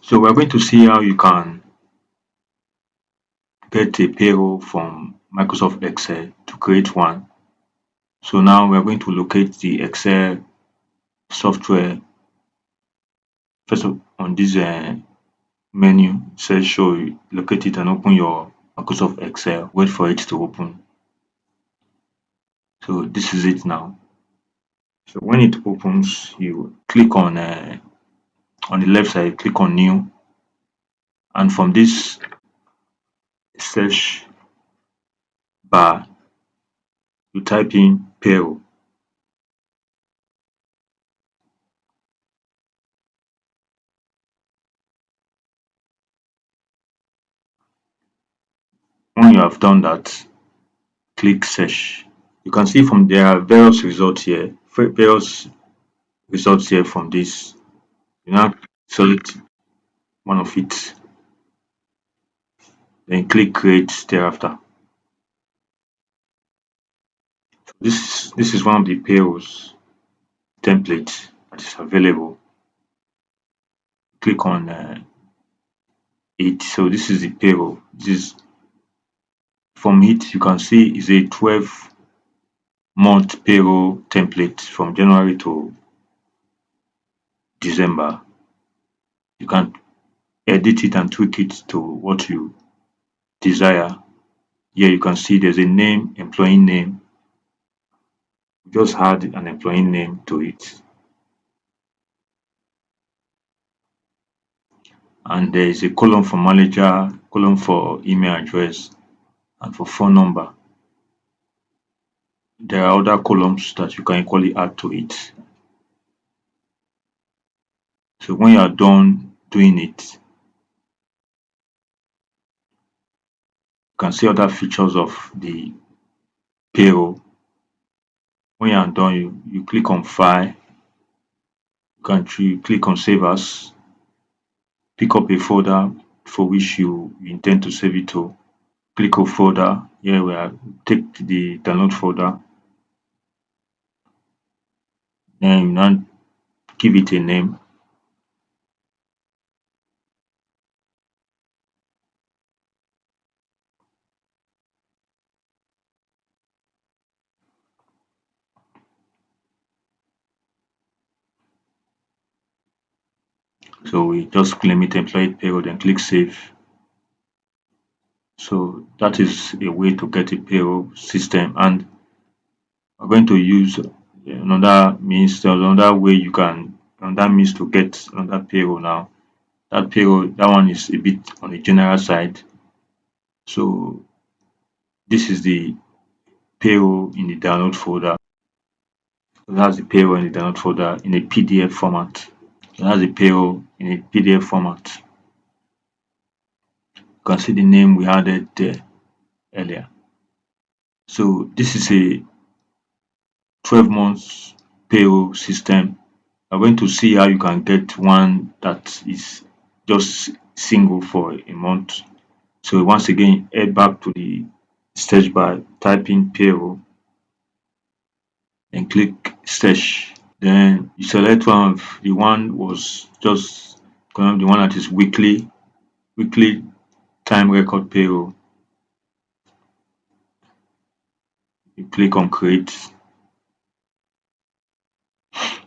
So we're going to see how you can get a payroll from Microsoft Excel to create one. So now we're going to locate the Excel software first on this menu. It says show you, locate it and open your Microsoft Excel. Wait for it to open. So this is it now. So when it opens, you click on the left side, click on new, and from this search bar, you type in payroll. When you have done that, click search. You can see from there are various results here, from this. You now select one of it, then click create thereafter. This is one of the payrolls templates that is available. Click on it. So this is the payroll. This is from it. You can see is a 12-month payroll template from January to December. You can edit it and tweak it to what you desire. Here you can see there's a name, employee name. Just add an employee name to it. And there is a column for manager, column for email address, and for phone number. There are other columns that you can equally add to it. So when you are done doing it, you can see other features of the payroll. When you are done, you click on file, you click on save as, pick up a folder for which you intend to save it to. Click on folder, here we are, take the download folder, then you now give it a name. So we just claim it employee payroll, then click save. So that is a way to get a payroll system, and we're going to use another means. There's another way you can, another means to get another payroll now. That one is a bit on the general side. So this is the payroll in the download folder. So that's the payroll in the download folder in a PDF format. So that's the payroll in a PDF format. You can see the name we added there earlier. So this is a 12 months payroll system. We're going to see how you can get one that is just single for a month. So once again, head back to the search bar, type in payroll, and click search. Then you select one of the one was just the one that is weekly time record payroll. You click on create.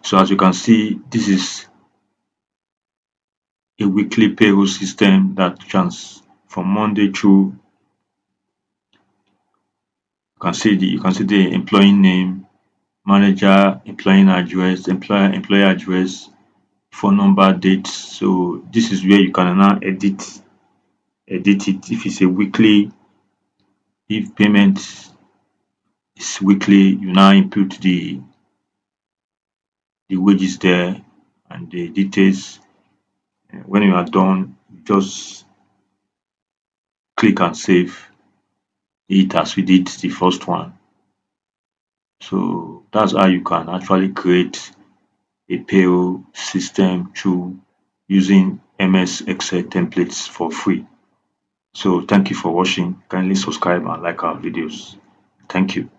So as you can see, this is a weekly payroll system that trans from Monday through. You can see the employee name, manager, employee address, employee address, phone number, date. So this is where you can now edit it if it's a weekly. If payment is weekly, you now input the wages there and the details. When you are done, just click and save it as we did the first one. So that's how you can actually create a payroll system through using MS Excel templates for free. So thank you for watching. Kindly subscribe and like our videos. Thank you.